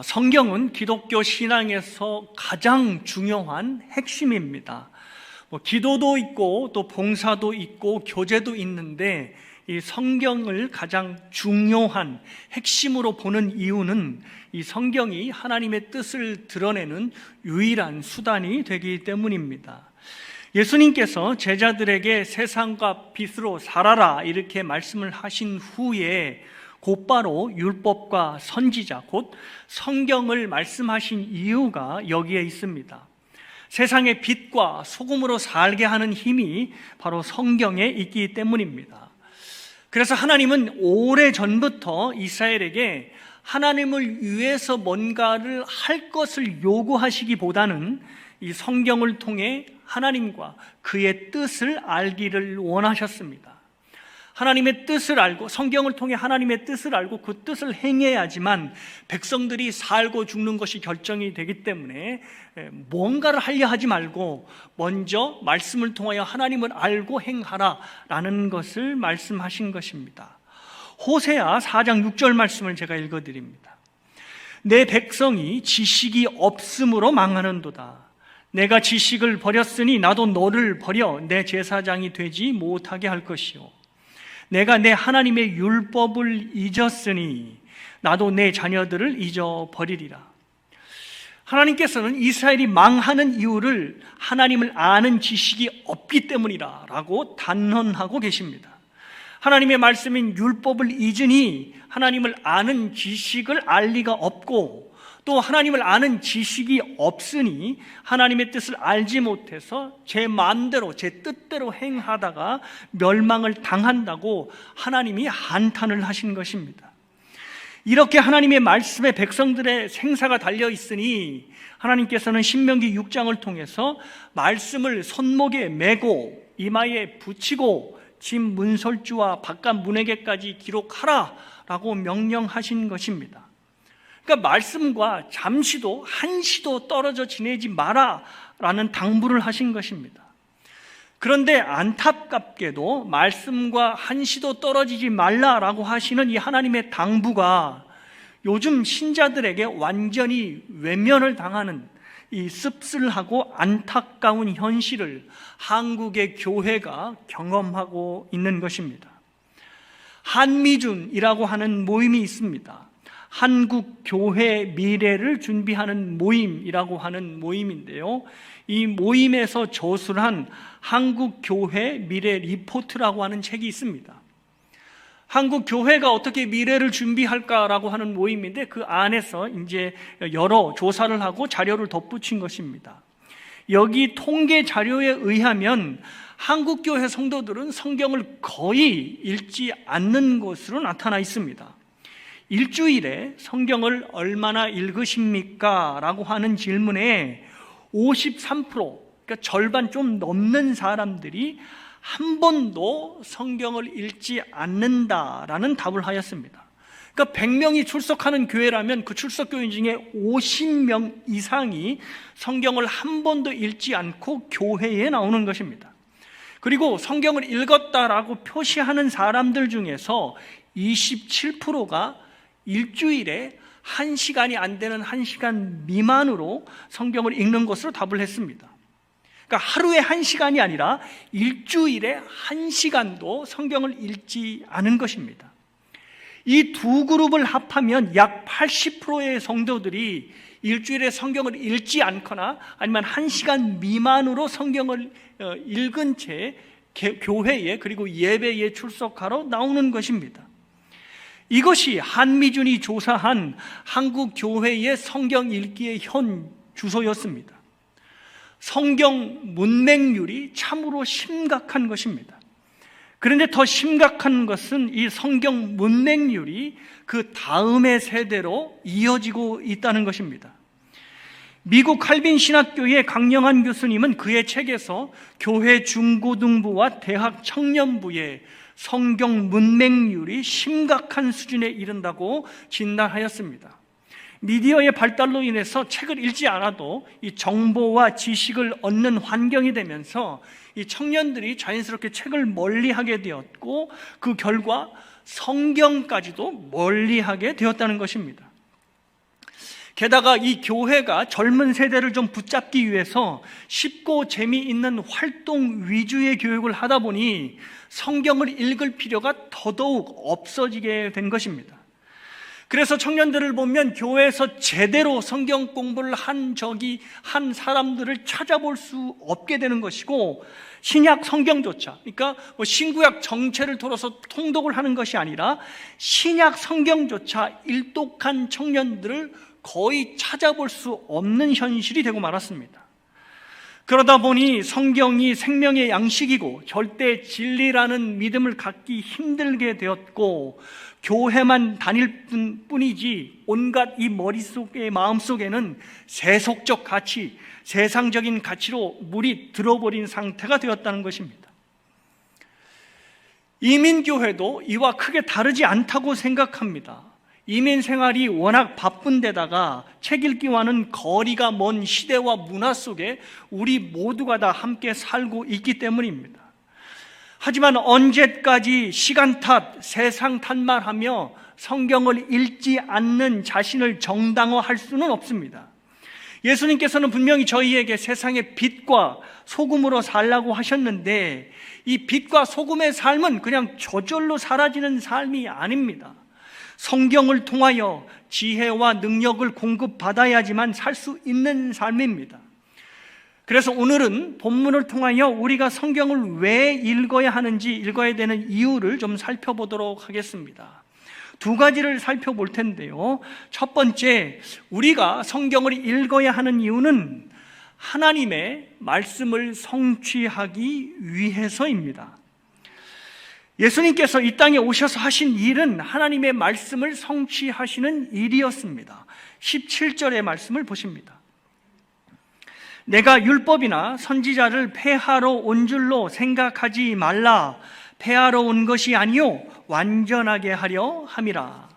성경은 기독교 신앙에서 가장 중요한 핵심입니다. 기도도 있고 또 봉사도 있고 교제도 있는데 이 성경을 가장 중요한 핵심으로 보는 이유는 이 성경이 하나님의 뜻을 드러내는 유일한 수단이 되기 때문입니다. 예수님께서 제자들에게 세상과 빛으로 살아라 이렇게 말씀을 하신 후에 곧바로 율법과 선지자 곧 성경을 말씀하신 이유가 여기에 있습니다. 세상의 빛과 소금으로 살게 하는 힘이 바로 성경에 있기 때문입니다. 그래서 하나님은 오래전부터 이스라엘에게 하나님을 위해서 뭔가를 할 것을 요구하시기보다는 이 성경을 통해 하나님과 그의 뜻을 알기를 원하셨습니다. 하나님의 뜻을 알고 성경을 통해 하나님의 뜻을 알고 그 뜻을 행해야지만 백성들이 살고 죽는 것이 결정이 되기 때문에 뭔가를 하려 하지 말고 먼저 말씀을 통하여 하나님을 알고 행하라라는 것을 말씀하신 것입니다. 호세아 4장 6절 말씀을 제가 읽어드립니다. 내 백성이 지식이 없음으로 망하는도다. 내가 지식을 버렸으니 나도 너를 버려 내 제사장이 되지 못하게 할 것이요 내가 내 하나님의 율법을 잊었으니 나도 내 자녀들을 잊어버리리라. 하나님께서는 이스라엘이 망하는 이유를 하나님을 아는 지식이 없기 때문이라 라고 단언하고 계십니다. 하나님의 말씀인 율법을 잊으니 하나님을 아는 지식을 알 리가 없고 또 하나님을 아는 지식이 없으니 하나님의 뜻을 알지 못해서 제 마음대로 제 뜻대로 행하다가 멸망을 당한다고 하나님이 한탄을 하신 것입니다. 이렇게 하나님의 말씀에 백성들의 생사가 달려 있으니 하나님께서는 신명기 6장을 통해서 말씀을 손목에 메고 이마에 붙이고 집 문설주와 바깥 문에게까지 기록하라 라고 명령하신 것입니다. 그러니까 말씀과 잠시도 한시도 떨어져 지내지 마라라는 당부를 하신 것입니다. 그런데 안타깝게도 말씀과 한시도 떨어지지 말라라고 하시는 이 하나님의 당부가 요즘 신자들에게 완전히 외면을 당하는 이 씁쓸하고 안타까운 현실을 한국의 교회가 경험하고 있는 것입니다. 한미준이라고 하는 모임이 있습니다. 한국 교회 미래를 준비하는 모임이라고 하는 모임인데요. 이 모임에서 저술한 한국 교회 미래 리포트라고 하는 책이 있습니다. 한국 교회가 어떻게 미래를 준비할까라고 하는 모임인데 그 안에서 이제 여러 조사를 하고 자료를 덧붙인 것입니다. 여기 통계 자료에 의하면 한국 교회 성도들은 성경을 거의 읽지 않는 것으로 나타나 있습니다. 일주일에 성경을 얼마나 읽으십니까? 라고 하는 질문에 53%, 그러니까 절반 좀 넘는 사람들이 한 번도 성경을 읽지 않는다라는 답을 하였습니다. 그러니까 100명이 출석하는 교회라면 그 출석교인 중에 50명 이상이 성경을 한 번도 읽지 않고 교회에 나오는 것입니다. 그리고 성경을 읽었다라고 표시하는 사람들 중에서 27%가 일주일에 1시간이 안 되는 1시간 미만으로 성경을 읽는 것으로 답을 했습니다. 그러니까 하루에 1시간이 아니라 일주일에 1시간도 성경을 읽지 않은 것입니다. 이 두 그룹을 합하면 약 80%의 성도들이 일주일에 성경을 읽지 않거나 아니면 1시간 미만으로 성경을 읽은 채 교회에 그리고 예배에 출석하러 나오는 것입니다. 이것이 한미준이 조사한 한국 교회의 성경 읽기의 현 주소였습니다. 성경 문맹률이 참으로 심각한 것입니다. 그런데 더 심각한 것은 이 성경 문맹률이 그 다음의 세대로 이어지고 있다는 것입니다. 미국 칼빈 신학교의 강영한 교수님은 그의 책에서 교회 중고등부와 대학 청년부의 성경 문맹률이 심각한 수준에 이른다고 진단하였습니다. 미디어의 발달로 인해서 책을 읽지 않아도 이 정보와 지식을 얻는 환경이 되면서 이 청년들이 자연스럽게 책을 멀리하게 되었고 그 결과 성경까지도 멀리하게 되었다는 것입니다. 게다가 이 교회가 젊은 세대를 좀 붙잡기 위해서 쉽고 재미있는 활동 위주의 교육을 하다 보니 성경을 읽을 필요가 더더욱 없어지게 된 것입니다. 그래서 청년들을 보면 교회에서 제대로 성경 공부를 한 사람들을 찾아볼 수 없게 되는 것이고, 신약 성경조차, 그러니까 신구약 정체를 들어서 통독을 하는 것이 아니라 신약 성경조차 일독한 청년들을 거의 찾아볼 수 없는 현실이 되고 말았습니다. 그러다 보니 성경이 생명의 양식이고 절대 진리라는 믿음을 갖기 힘들게 되었고, 교회만 다닐 뿐이지 온갖 이 머릿속에 마음속에는 세속적 가치, 세상적인 가치로 물이 들어버린 상태가 되었다는 것입니다. 이민교회도 이와 크게 다르지 않다고 생각합니다. 이민 생활이 워낙 바쁜 데다가 책 읽기와는 거리가 먼 시대와 문화 속에 우리 모두가 다 함께 살고 있기 때문입니다. 하지만 언제까지 시간 탓, 세상 탓만 하며 성경을 읽지 않는 자신을 정당화할 수는 없습니다. 예수님께서는 분명히 저희에게 세상의 빛과 소금으로 살라고 하셨는데, 이 빛과 소금의 삶은 그냥 저절로 사라지는 삶이 아닙니다. 성경을 통하여 지혜와 능력을 공급받아야지만 살 수 있는 삶입니다. 그래서 오늘은 본문을 통하여 우리가 성경을 왜 읽어야 하는지, 읽어야 되는 이유를 좀 살펴보도록 하겠습니다. 두 가지를 살펴볼 텐데요. 첫 번째, 우리가 성경을 읽어야 하는 이유는 하나님의 말씀을 성취하기 위해서입니다. 예수님께서 이 땅에 오셔서 하신 일은 하나님의 말씀을 성취하시는 일이었습니다. 17절의 말씀을 보십니다. 내가 율법이나 선지자를 폐하러 온 줄로 생각하지 말라. 폐하러 온 것이 아니요 완전하게 하려 함이라.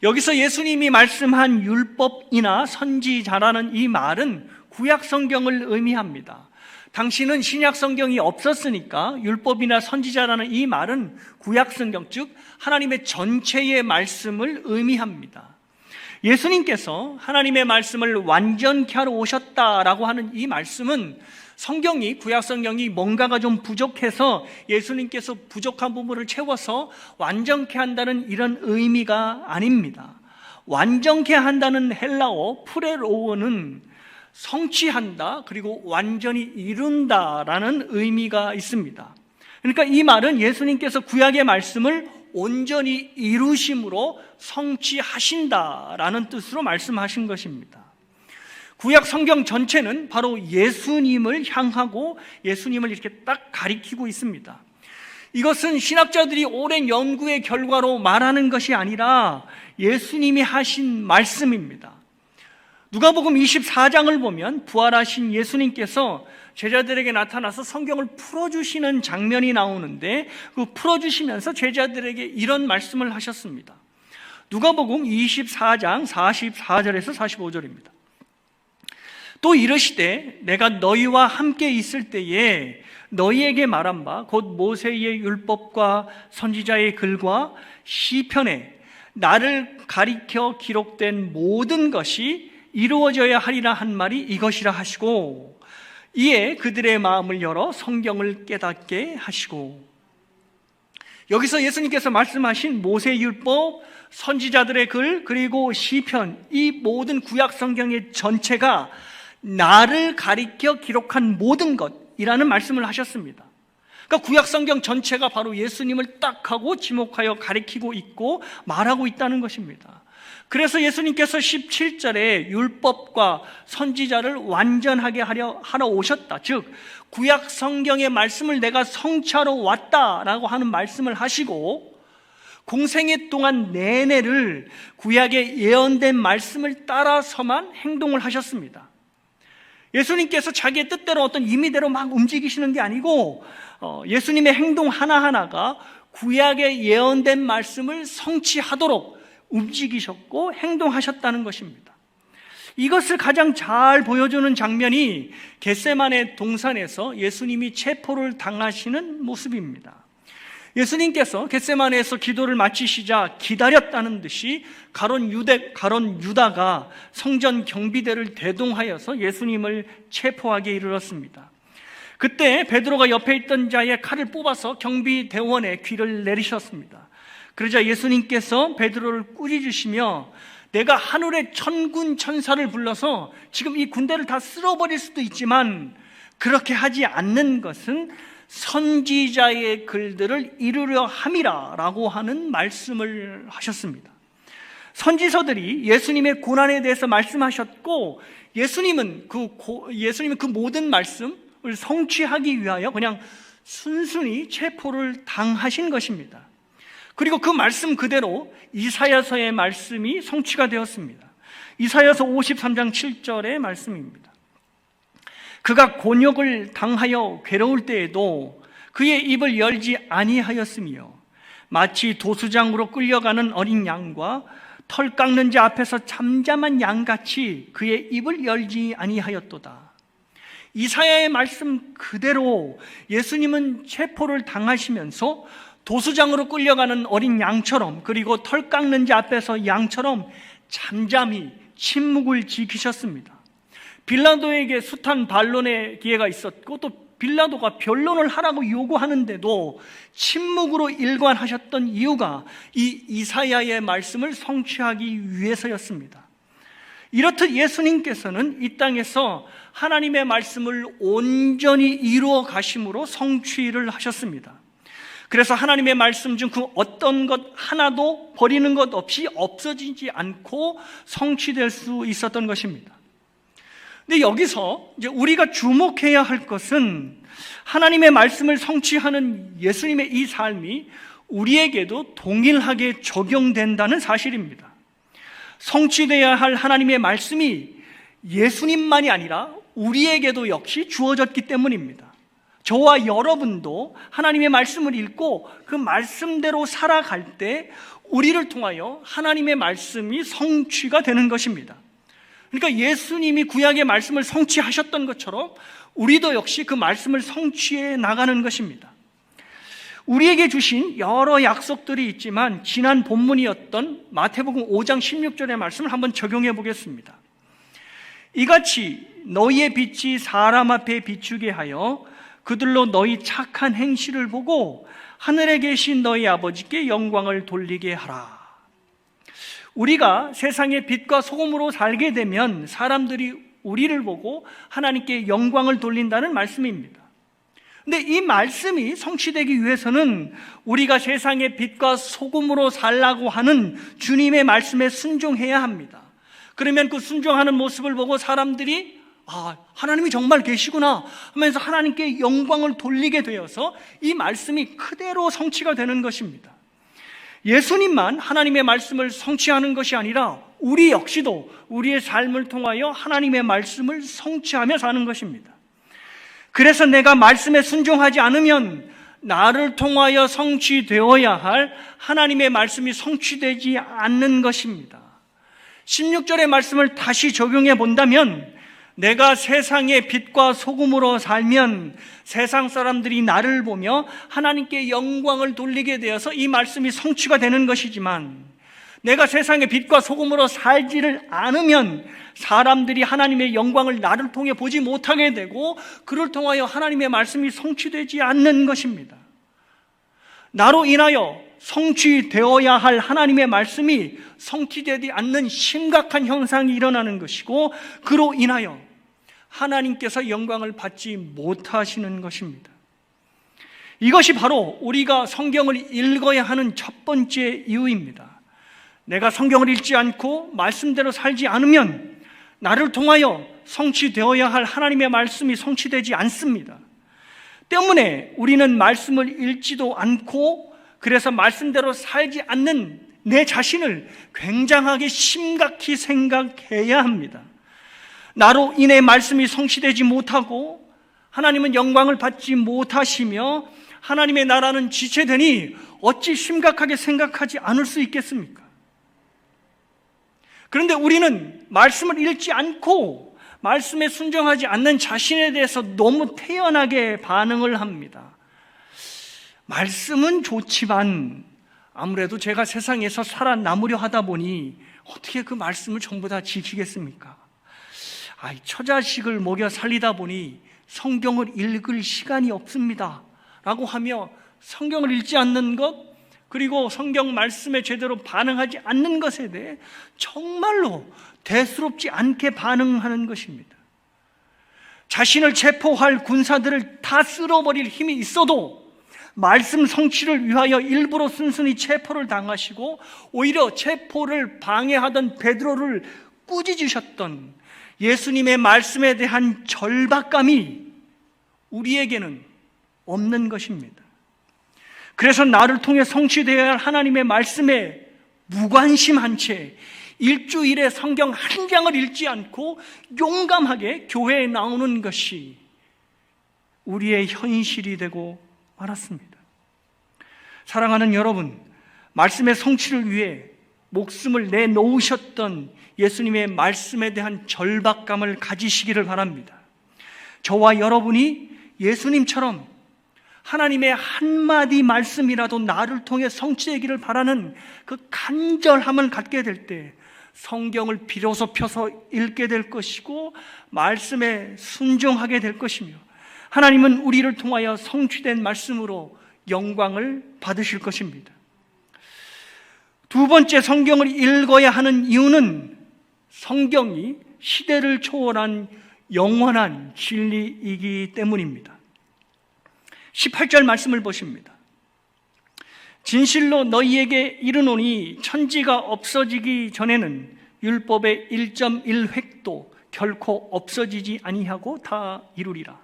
여기서 예수님이 말씀한 율법이나 선지자라는 이 말은 구약 성경을 의미합니다. 당시는 신약 성경이 없었으니까 율법이나 선지자라는 이 말은 구약 성경, 즉 하나님의 전체의 말씀을 의미합니다. 예수님께서 하나님의 말씀을 완전케 하러 오셨다라고 하는 이 말씀은 성경이, 구약 성경이 뭔가가 좀 부족해서 예수님께서 부족한 부분을 채워서 완전케 한다는 이런 의미가 아닙니다. 완전케 한다는 헬라어 프레로어는 성취한다, 그리고 완전히 이룬다라는 의미가 있습니다. 그러니까 이 말은 예수님께서 구약의 말씀을 온전히 이루심으로 성취하신다라는 뜻으로 말씀하신 것입니다. 구약 성경 전체는 바로 예수님을 향하고 예수님을 이렇게 딱 가리키고 있습니다. 이것은 신학자들이 오랜 연구의 결과로 말하는 것이 아니라 예수님이 하신 말씀입니다. 누가복음 24장을 보면 부활하신 예수님께서 제자들에게 나타나서 성경을 풀어주시는 장면이 나오는데, 그 풀어주시면서 제자들에게 이런 말씀을 하셨습니다. 누가복음 24장 44절에서 45절입니다. 또 이르시되 내가 너희와 함께 있을 때에 너희에게 말한 바 곧 모세의 율법과 선지자의 글과 시편에 나를 가리켜 기록된 모든 것이 이루어져야 하리라 한 말이 이것이라 하시고, 이에 그들의 마음을 열어 성경을 깨닫게 하시고. 여기서 예수님께서 말씀하신 모세율법, 선지자들의 글, 그리고 시편, 이 모든 구약 성경의 전체가 나를 가리켜 기록한 모든 것이라는 말씀을 하셨습니다. 그러니까 구약 성경 전체가 바로 예수님을 딱 하고 지목하여 가리키고 있고 말하고 있다는 것입니다. 그래서 예수님께서 17절에 율법과 선지자를 완전하게 하러 오셨다, 즉 구약 성경의 말씀을 내가 성취하러 왔다라고 하는 말씀을 하시고, 공생애 동안 내내를 구약의 예언된 말씀을 따라서만 행동을 하셨습니다. 예수님께서 자기의 뜻대로 어떤 임의대로 막 움직이시는 게 아니고, 예수님의 행동 하나하나가 구약의 예언된 말씀을 성취하도록 움직이셨고 행동하셨다는 것입니다. 이것을 가장 잘 보여주는 장면이 겟세마네 동산에서 예수님이 체포를 당하시는 모습입니다. 예수님께서 겟세마네에서 기도를 마치시자 기다렸다는 듯이 가론 유다가 성전 경비대를 대동하여서 예수님을 체포하게 이르렀습니다. 그때 베드로가 옆에 있던 자의 칼을 뽑아서 경비대원의 귀를 내리셨습니다. 그러자 예수님께서 베드로를 꾸짖으시며 내가 하늘의 천군 천사를 불러서 지금 이 군대를 다 쓸어버릴 수도 있지만 그렇게 하지 않는 것은 선지자의 글들을 이루려 함이라 라고 하는 말씀을 하셨습니다. 선지서들이 예수님의 고난에 대해서 말씀하셨고 예수님은 그 모든 말씀을 성취하기 위하여 그냥 순순히 체포를 당하신 것입니다. 그리고 그 말씀 그대로 이사야서의 말씀이 성취가 되었습니다. 이사야서 53장 7절의 말씀입니다. 그가 곤욕을 당하여 괴로울 때에도 그의 입을 열지 아니하였으며 마치 도수장으로 끌려가는 어린 양과 털 깎는 자 앞에서 잠잠한 양같이 그의 입을 열지 아니하였도다. 이사야의 말씀 그대로 예수님은 체포를 당하시면서 도수장으로 끌려가는 어린 양처럼 그리고 털 깎는 자 앞에서 양처럼 잠잠히 침묵을 지키셨습니다. 빌라도에게 숱한 반론의 기회가 있었고 또 빌라도가 변론을 하라고 요구하는데도 침묵으로 일관하셨던 이유가 이 이사야의 말씀을 성취하기 위해서였습니다. 이렇듯 예수님께서는 이 땅에서 하나님의 말씀을 온전히 이루어 가심으로 성취를 하셨습니다. 그래서 하나님의 말씀 중 그 어떤 것 하나도 버리는 것 없이 없어지지 않고 성취될 수 있었던 것입니다. 근데 여기서 이제 우리가 주목해야 할 것은 하나님의 말씀을 성취하는 예수님의 이 삶이 우리에게도 동일하게 적용된다는 사실입니다. 성취되어야 할 하나님의 말씀이 예수님만이 아니라 우리에게도 역시 주어졌기 때문입니다. 저와 여러분도 하나님의 말씀을 읽고 그 말씀대로 살아갈 때 우리를 통하여 하나님의 말씀이 성취가 되는 것입니다. 그러니까 예수님이 구약의 말씀을 성취하셨던 것처럼 우리도 역시 그 말씀을 성취해 나가는 것입니다. 우리에게 주신 여러 약속들이 있지만 지난 본문이었던 마태복음 5장 16절의 말씀을 한번 적용해 보겠습니다. 이같이 너희의 빛이 사람 앞에 비추게 하여 그들로 너희 착한 행실을 보고 하늘에 계신 너희 아버지께 영광을 돌리게 하라. 우리가 세상의 빛과 소금으로 살게 되면 사람들이 우리를 보고 하나님께 영광을 돌린다는 말씀입니다. 근데 이 말씀이 성취되기 위해서는 우리가 세상의 빛과 소금으로 살라고 하는 주님의 말씀에 순종해야 합니다. 그러면 그 순종하는 모습을 보고 사람들이 하나님이 정말 계시구나 하면서 하나님께 영광을 돌리게 되어서 이 말씀이 그대로 성취가 되는 것입니다. 예수님만 하나님의 말씀을 성취하는 것이 아니라 우리 역시도 우리의 삶을 통하여 하나님의 말씀을 성취하며 사는 것입니다. 그래서 내가 말씀에 순종하지 않으면 나를 통하여 성취되어야 할 하나님의 말씀이 성취되지 않는 것입니다. 16절의 말씀을 다시 적용해 본다면 내가 세상의 빛과 소금으로 살면 세상 사람들이 나를 보며 하나님께 영광을 돌리게 되어서 이 말씀이 성취가 되는 것이지만 내가 세상의 빛과 소금으로 살지를 않으면 사람들이 하나님의 영광을 나를 통해 보지 못하게 되고 그를 통하여 하나님의 말씀이 성취되지 않는 것입니다. 나로 인하여 성취되어야 할 하나님의 말씀이 성취되지 않는 심각한 현상이 일어나는 것이고 그로 인하여 하나님께서 영광을 받지 못하시는 것입니다. 이것이 바로 우리가 성경을 읽어야 하는 첫 번째 이유입니다. 내가 성경을 읽지 않고 말씀대로 살지 않으면 나를 통하여 성취되어야 할 하나님의 말씀이 성취되지 않습니다. 때문에 우리는 말씀을 읽지도 않고 그래서 말씀대로 살지 않는 내 자신을 굉장하게 심각히 생각해야 합니다. 나로 인해 말씀이 성취되지 못하고 하나님은 영광을 받지 못하시며 하나님의 나라는 지체되니 어찌 심각하게 생각하지 않을 수 있겠습니까? 그런데 우리는 말씀을 읽지 않고 말씀에 순종하지 않는 자신에 대해서 너무 태연하게 반응을 합니다. 말씀은 좋지만 아무래도 제가 세상에서 살아남으려 하다 보니 어떻게 그 말씀을 전부 다 지키겠습니까? 처자식을 먹여 살리다 보니 성경을 읽을 시간이 없습니다 라고 하며 성경을 읽지 않는 것, 그리고 성경 말씀에 제대로 반응하지 않는 것에 대해 정말로 대수롭지 않게 반응하는 것입니다. 자신을 체포할 군사들을 다 쓸어버릴 힘이 있어도 말씀 성취를 위하여 일부러 순순히 체포를 당하시고 오히려 체포를 방해하던 베드로를 꾸짖으셨던 예수님의 말씀에 대한 절박감이 우리에게는 없는 것입니다. 그래서 나를 통해 성취되어야 할 하나님의 말씀에 무관심한 채 일주일에 성경 한 장을 읽지 않고 용감하게 교회에 나오는 것이 우리의 현실이 되고 말았습니다. 사랑하는 여러분, 말씀의 성취를 위해 목숨을 내놓으셨던 예수님의 말씀에 대한 절박감을 가지시기를 바랍니다. 저와 여러분이 예수님처럼 하나님의 한마디 말씀이라도 나를 통해 성취되기를 바라는 그 간절함을 갖게 될 때 성경을 비로소 펴서 읽게 될 것이고 말씀에 순종하게 될 것이며 하나님은 우리를 통하여 성취된 말씀으로 영광을 받으실 것입니다. 두 번째, 성경을 읽어야 하는 이유는 성경이 시대를 초월한 영원한 진리이기 때문입니다. 18절 말씀을 보십니다. 진실로 너희에게 이르노니 천지가 없어지기 전에는 율법의 1.1획도 결코 없어지지 아니하고 다 이루리라.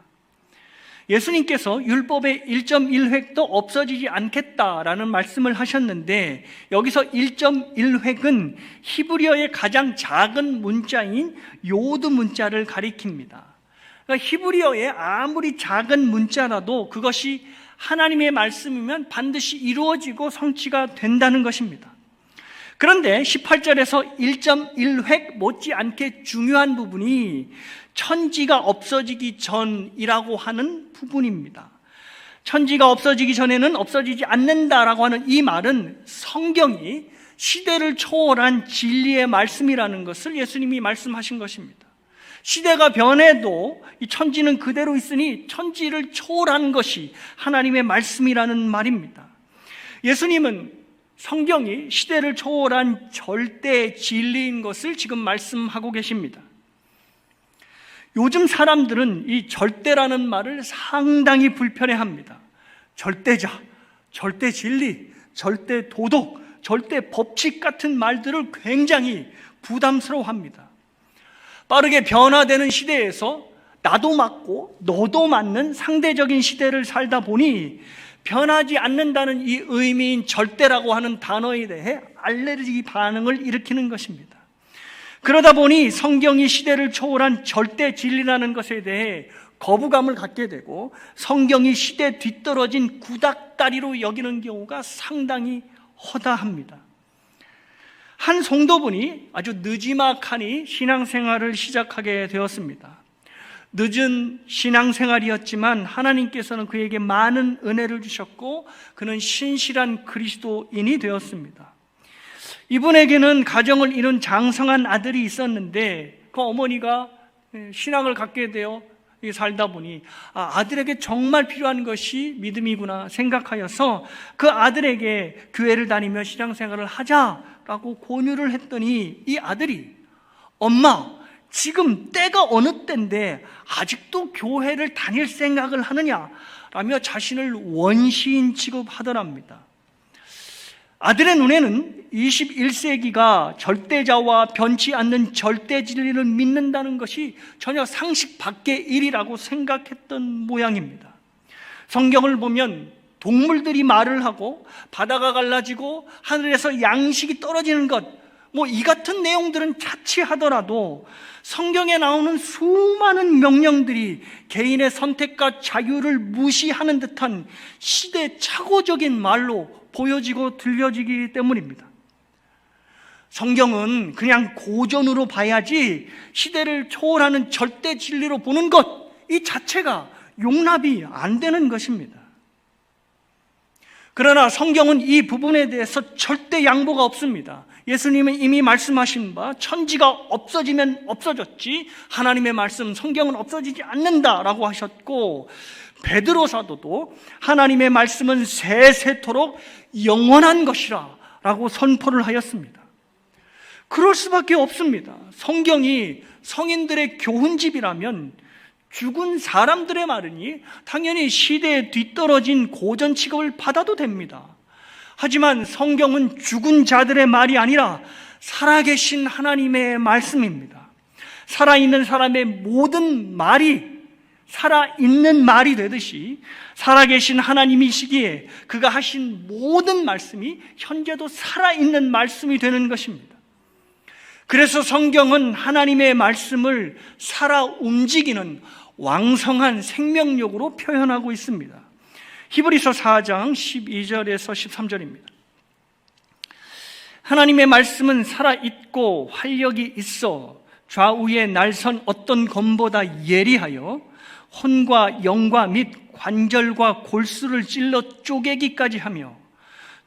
예수님께서 율법의 1.1획도 없어지지 않겠다라는 말씀을 하셨는데 여기서 1.1획은 히브리어의 가장 작은 문자인 요드 문자를 가리킵니다. 그러니까 히브리어의 아무리 작은 문자라도 그것이 하나님의 말씀이면 반드시 이루어지고 성취가 된다는 것입니다. 그런데 18절에서 1.1획 못지않게 중요한 부분이 천지가 없어지기 전이라고 하는 부분입니다. 천지가 없어지기 전에는 없어지지 않는다라고 하는 이 말은 성경이 시대를 초월한 진리의 말씀이라는 것을 예수님이 말씀하신 것입니다. 시대가 변해도 이 천지는 그대로 있으니 천지를 초월한 것이 하나님의 말씀이라는 말입니다. 예수님은 성경이 시대를 초월한 절대 진리인 것을 지금 말씀하고 계십니다. 요즘 사람들은 이 절대라는 말을 상당히 불편해합니다. 절대자, 절대 진리, 절대 도덕, 절대 법칙 같은 말들을 굉장히 부담스러워합니다. 빠르게 변화되는 시대에서 나도 맞고 너도 맞는 상대적인 시대를 살다 보니 변하지 않는다는 이 의미인 절대라고 하는 단어에 대해 알레르기 반응을 일으키는 것입니다. 그러다 보니 성경이 시대를 초월한 절대 진리라는 것에 대해 거부감을 갖게 되고 성경이 시대 뒤떨어진 구닥다리로 여기는 경우가 상당히 허다합니다. 한 성도분이 아주 느지막하니 신앙생활을 시작하게 되었습니다. 늦은 신앙생활이었지만 하나님께서는 그에게 많은 은혜를 주셨고 그는 신실한 그리스도인이 되었습니다. 이분에게는 가정을 이룬 장성한 아들이 있었는데 그 어머니가 신앙을 갖게 되어 살다 보니 아들에게 정말 필요한 것이 믿음이구나 생각하여서 그 아들에게 교회를 다니며 신앙생활을 하자라고 권유를 했더니 이 아들이 엄마, 지금 때가 어느 때인데 아직도 교회를 다닐 생각을 하느냐 라며 자신을 원시인 취급하더랍니다. 아들의 눈에는 21세기가 절대자와 변치 않는 절대 진리를 믿는다는 것이 전혀 상식 밖의 일이라고 생각했던 모양입니다. 성경을 보면 동물들이 말을 하고 바다가 갈라지고 하늘에서 양식이 떨어지는 것, 이 같은 내용들은 차치하더라도 성경에 나오는 수많은 명령들이 개인의 선택과 자유를 무시하는 듯한 시대착오적인 말로 보여지고 들려지기 때문입니다. 성경은 그냥 고전으로 봐야지 시대를 초월하는 절대 진리로 보는 것, 이 자체가 용납이 안 되는 것입니다. 그러나 성경은 이 부분에 대해서 절대 양보가 없습니다. 예수님은 이미 말씀하신 바 천지가 없어지면 없어졌지 하나님의 말씀 성경은 없어지지 않는다라고 하셨고, 베드로 사도도 하나님의 말씀은 세세토록 영원한 것이라 라고 선포를 하였습니다. 그럴 수밖에 없습니다. 성경이 성인들의 교훈집이라면 죽은 사람들의 말이니 당연히 시대에 뒤떨어진 고전 취급을 받아도 됩니다. 하지만 성경은 죽은 자들의 말이 아니라 살아계신 하나님의 말씀입니다. 살아있는 사람의 모든 말이 살아있는 말이 되듯이 살아계신 하나님이시기에 그가 하신 모든 말씀이 현재도 살아있는 말씀이 되는 것입니다. 그래서 성경은 하나님의 말씀을 살아 움직이는 왕성한 생명력으로 표현하고 있습니다. 히브리서 4장 12절에서 13절입니다. 하나님의 말씀은 살아있고 활력이 있어 좌우에 날선 어떤 검보다 예리하여 혼과 영과 및 관절과 골수를 찔러 쪼개기까지 하며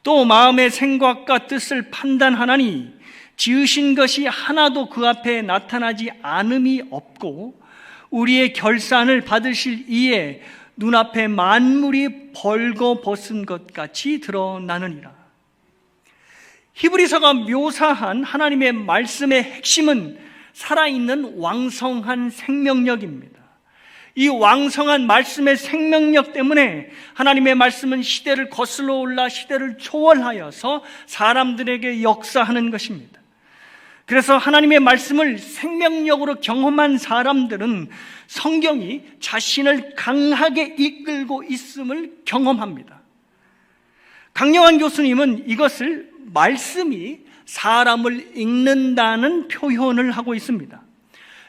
또 마음의 생각과 뜻을 판단하나니 지으신 것이 하나도 그 앞에 나타나지 않음이 없고 우리의 결산을 받으실 이에 눈앞에 만물이 벌거벗은 것 같이 드러나느니라. 히브리서가 묘사한 하나님의 말씀의 핵심은 살아있는 왕성한 생명력입니다. 이 왕성한 말씀의 생명력 때문에 하나님의 말씀은 시대를 거슬러 올라 시대를 초월하여서 사람들에게 역사하는 것입니다. 그래서 하나님의 말씀을 생명력으로 경험한 사람들은 성경이 자신을 강하게 이끌고 있음을 경험합니다. 강영환 교수님은 이것을 말씀이 사람을 읽는다는 표현을 하고 있습니다.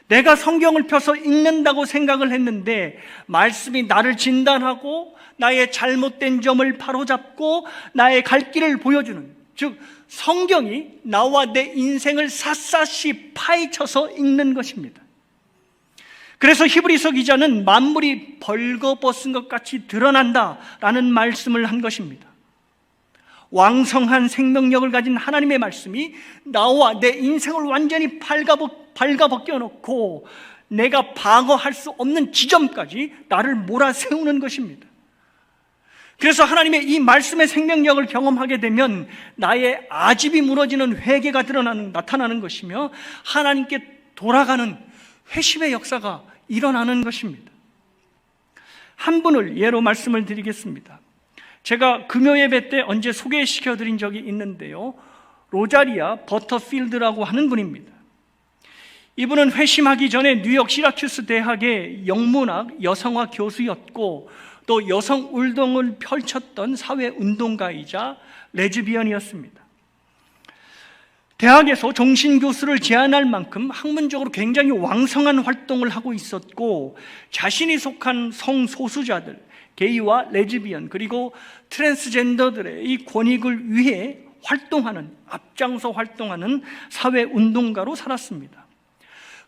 내가 성경을 펴서 읽는다고 생각을 했는데 말씀이 나를 진단하고 나의 잘못된 점을 바로잡고 나의 갈 길을 보여주는, 즉 성경이 나와 내 인생을 샅샅이 파헤쳐서 읽는 것입니다. 그래서 히브리서 기자는 만물이 벌거벗은 것 같이 드러난다라는 말씀을 한 것입니다. 왕성한 생명력을 가진 하나님의 말씀이 나와 내 인생을 완전히 발가벗겨놓고 내가 방어할 수 없는 지점까지 나를 몰아세우는 것입니다. 그래서 하나님의 이 말씀의 생명력을 경험하게 되면 나의 아집이 무너지는 회개가 나타나는 것이며 하나님께 돌아가는 회심의 역사가 일어나는 것입니다. 한 분을 예로 말씀을 드리겠습니다. 제가 금요 예배 때 언제 소개시켜 드린 적이 있는데요, 로자리아 버터필드라고 하는 분입니다. 이분은 회심하기 전에 뉴욕 시라큐스 대학의 영문학 여성화 교수였고 또 여성 운동을 펼쳤던 사회운동가이자 레즈비언이었습니다. 대학에서 종신교수를 제안할 만큼 학문적으로 굉장히 왕성한 활동을 하고 있었고 자신이 속한 성소수자들, 게이와 레즈비언 그리고 트랜스젠더들의 이 권익을 위해 앞장서 활동하는 사회운동가로 살았습니다.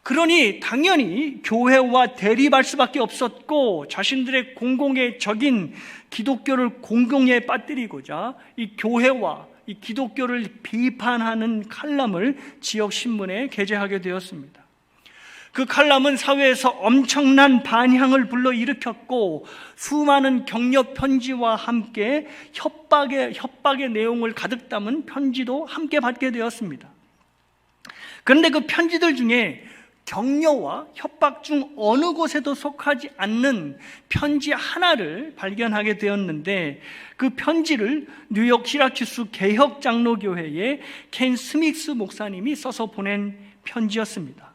그러니 당연히 교회와 대립할 수밖에 없었고 자신들의 공공의 적인 기독교를 공공에 빠뜨리고자 이 교회와 이 기독교를 비판하는 칼럼을 지역신문에 게재하게 되었습니다. 그 칼럼은 사회에서 엄청난 반향을 불러일으켰고 수많은 격려 편지와 함께 협박의 내용을 가득 담은 편지도 함께 받게 되었습니다. 그런데 그 편지들 중에 격려와 협박 중 어느 곳에도 속하지 않는 편지 하나를 발견하게 되었는데 그 편지를 뉴욕 시라큐스 개혁장로교회의 켄 스믹스 목사님이 써서 보낸 편지였습니다.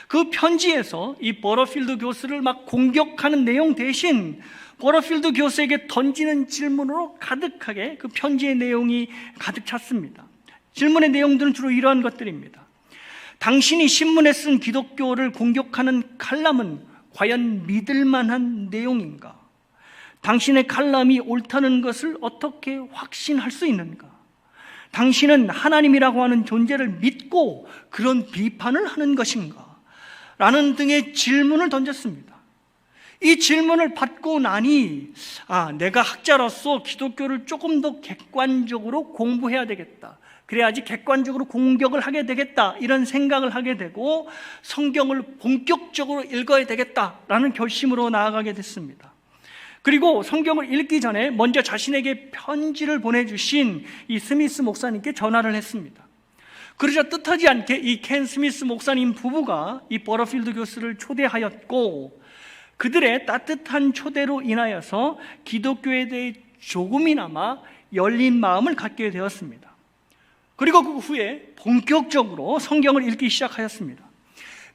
그 편지에서 이 버터필드 교수를 막 공격하는 내용 대신 버터필드 교수에게 던지는 질문으로 가득하게 그 편지의 내용이 가득 찼습니다. 질문의 내용들은 주로 이러한 것들입니다. 당신이 신문에 쓴 기독교를 공격하는 칼럼은 과연 믿을 만한 내용인가? 당신의 칼럼이 옳다는 것을 어떻게 확신할 수 있는가? 당신은 하나님이라고 하는 존재를 믿고 그런 비판을 하는 것인가? 라는 등의 질문을 던졌습니다. 이 질문을 받고 나니 내가 학자로서 기독교를 조금 더 객관적으로 공부해야 되겠다, 그래야지 객관적으로 공격을 하게 되겠다, 이런 생각을 하게 되고 성경을 본격적으로 읽어야 되겠다라는 결심으로 나아가게 됐습니다. 그리고 성경을 읽기 전에 먼저 자신에게 편지를 보내주신 이 스미스 목사님께 전화를 했습니다. 그러자 뜻하지 않게 이 켄 스미스 목사님 부부가 이 버터필드 교수를 초대하였고, 그들의 따뜻한 초대로 인하여서 기독교에 대해 조금이나마 열린 마음을 갖게 되었습니다. 그리고 그 후에 본격적으로 성경을 읽기 시작하였습니다.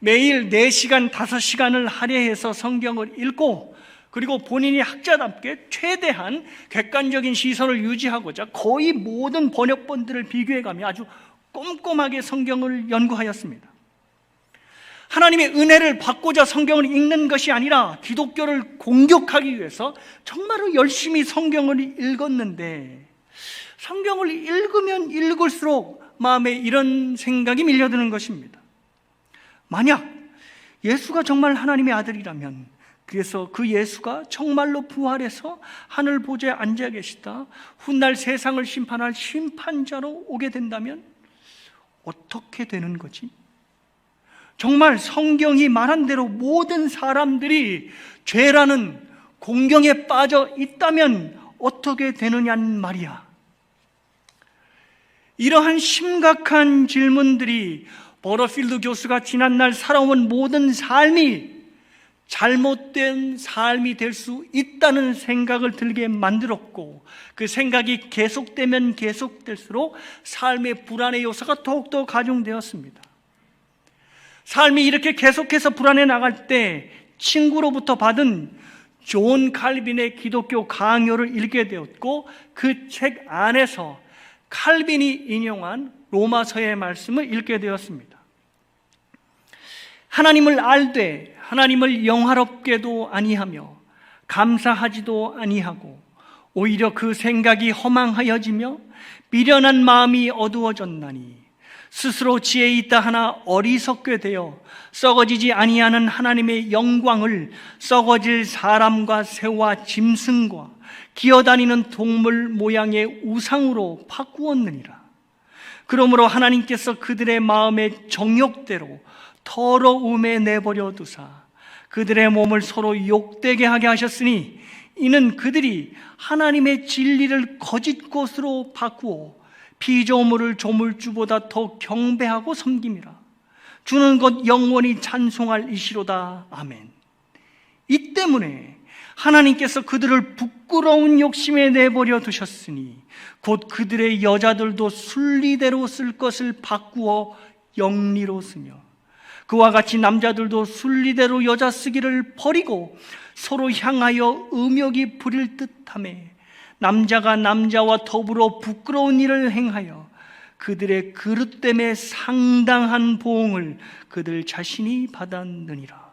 매일 4시간, 5시간을 할애해서 성경을 읽고, 그리고 본인이 학자답게 최대한 객관적인 시선을 유지하고자 거의 모든 번역본들을 비교해가며 아주 꼼꼼하게 성경을 연구하였습니다. 하나님의 은혜를 받고자 성경을 읽는 것이 아니라 기독교를 공격하기 위해서 정말로 열심히 성경을 읽었는데, 성경을 읽으면 읽을수록 마음에 이런 생각이 밀려드는 것입니다. 만약 예수가 정말 하나님의 아들이라면, 그래서 그 예수가 정말로 부활해서 하늘 보좌에 앉아 계시다 훗날 세상을 심판할 심판자로 오게 된다면 어떻게 되는 거지? 정말 성경이 말한 대로 모든 사람들이 죄라는 공경에 빠져 있다면 어떻게 되느냐는 말이야. 이러한 심각한 질문들이 버터필드 교수가 지난날 살아온 모든 삶이 잘못된 삶이 될 수 있다는 생각을 들게 만들었고, 그 생각이 계속되면 계속될수록 삶의 불안의 요소가 더욱더 가중되었습니다. 삶이 이렇게 계속해서 불안해 나갈 때 친구로부터 받은 존 칼빈의 기독교 강요를 읽게 되었고, 그 책 안에서 칼빈이 인용한 로마서의 말씀을 읽게 되었습니다. 하나님을 알되 하나님을 영화롭게도 아니하며 감사하지도 아니하고 오히려 그 생각이 허망하여지며 미련한 마음이 어두워졌나니 스스로 지혜 있다 하나 어리석게 되어 썩어지지 아니하는 하나님의 영광을 썩어질 사람과 새와 짐승과 기어다니는 동물 모양의 우상으로 바꾸었느니라. 그러므로 하나님께서 그들의 마음의 정욕대로 더러움에 내버려 두사 그들의 몸을 서로 욕되게 하게 하셨으니, 이는 그들이 하나님의 진리를 거짓 것으로 바꾸어 피조물을 조물주보다 더 경배하고 섬김이라. 주는 곧 영원히 찬송할 이시로다. 아멘. 이 때문에 하나님께서 그들을 부끄러운 욕심에 내버려 두셨으니 곧 그들의 여자들도 순리대로 쓸 것을 바꾸어 영리로 쓰며, 그와 같이 남자들도 순리대로 여자 쓰기를 버리고 서로 향하여 음욕이 부릴 듯하며, 남자가 남자와 더불어 부끄러운 일을 행하여 그들의 그릇됨에 상당한 보응을 그들 자신이 받았느니라.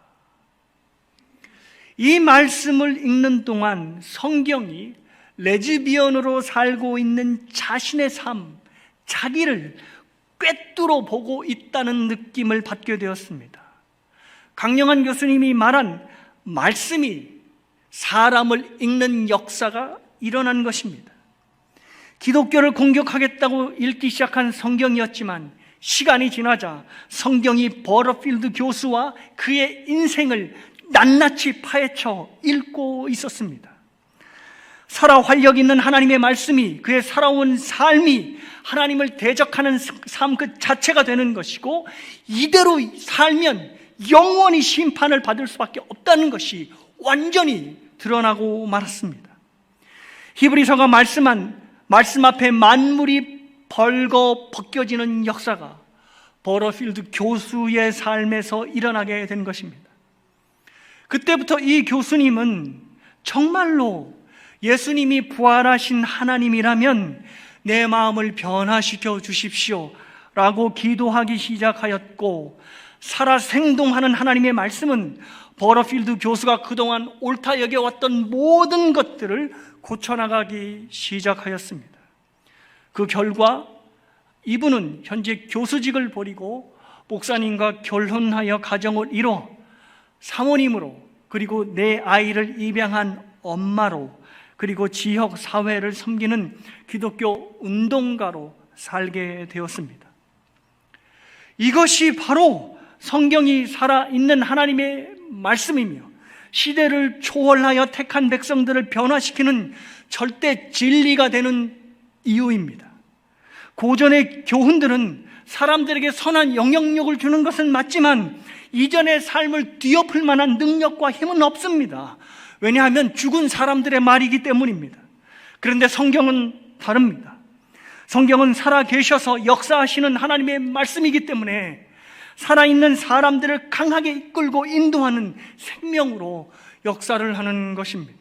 이 말씀을 읽는 동안 성경이 레즈비언으로 살고 있는 자신의 삶, 자기를 꿰뚫어 보고 있다는 느낌을 받게 되었습니다. 강영한 교수님이 말한 말씀이 사람을 읽는 역사가 일어난 것입니다. 기독교를 공격하겠다고 읽기 시작한 성경이었지만 시간이 지나자 성경이 버터필드 교수와 그의 인생을 낱낱이 파헤쳐 읽고 있었습니다. 살아 활력 있는 하나님의 말씀이 그의 살아온 삶이 하나님을 대적하는 삶 그 자체가 되는 것이고, 이대로 살면 영원히 심판을 받을 수밖에 없다는 것이 완전히 드러나고 말았습니다. 히브리서가 말씀 앞에 만물이 벌거 벗겨지는 역사가 버터필드 교수의 삶에서 일어나게 된 것입니다. 그때부터 이 교수님은 정말로 예수님이 부활하신 하나님이라면 내 마음을 변화시켜 주십시오 라고 기도하기 시작하였고, 살아 생동하는 하나님의 말씀은 버터필드 교수가 그동안 옳다 여겨왔던 모든 것들을 고쳐나가기 시작하였습니다. 그 결과 이분은 현재 교수직을 버리고 목사님과 결혼하여 가정을 이뤄 사모님으로 그리고 내 아이를 입양한 엄마로, 그리고 지역 사회를 섬기는 기독교 운동가로 살게 되었습니다. 이것이 바로 성경이 살아있는 하나님의 말씀이며 시대를 초월하여 택한 백성들을 변화시키는 절대 진리가 되는 이유입니다. 고전의 교훈들은 사람들에게 선한 영향력을 주는 것은 맞지만 이전의 삶을 뒤엎을 만한 능력과 힘은 없습니다. 왜냐하면 죽은 사람들의 말이기 때문입니다. 그런데 성경은 다릅니다. 성경은 살아계셔서 역사하시는 하나님의 말씀이기 때문에 살아있는 사람들을 강하게 이끌고 인도하는 생명으로 역사를 하는 것입니다.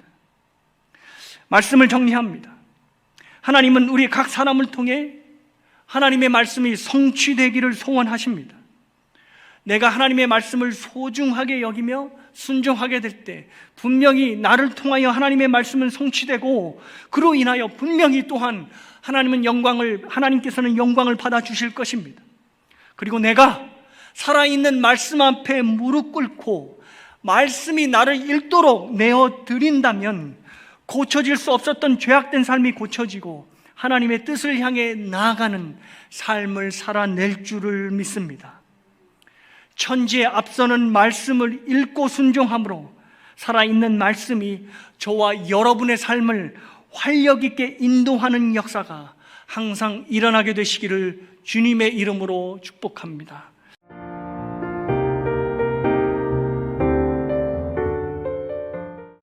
말씀을 정리합니다. 하나님은 우리 각 사람을 통해 하나님의 말씀이 성취되기를 소원하십니다. 내가 하나님의 말씀을 소중하게 여기며 순종하게 될 때 분명히 나를 통하여 하나님의 말씀은 성취되고 그로 인하여 분명히 또한 하나님께서는 영광을 받아주실 것입니다. 그리고 내가 살아있는 말씀 앞에 무릎 꿇고 말씀이 나를 읽도록 내어드린다면 고쳐질 수 없었던 죄악된 삶이 고쳐지고 하나님의 뜻을 향해 나아가는 삶을 살아낼 줄을 믿습니다. 천지에 앞서는 말씀을 읽고 순종함으로 살아있는 말씀이 저와 여러분의 삶을 활력 있게 인도하는 역사가 항상 일어나게 되시기를 주님의 이름으로 축복합니다.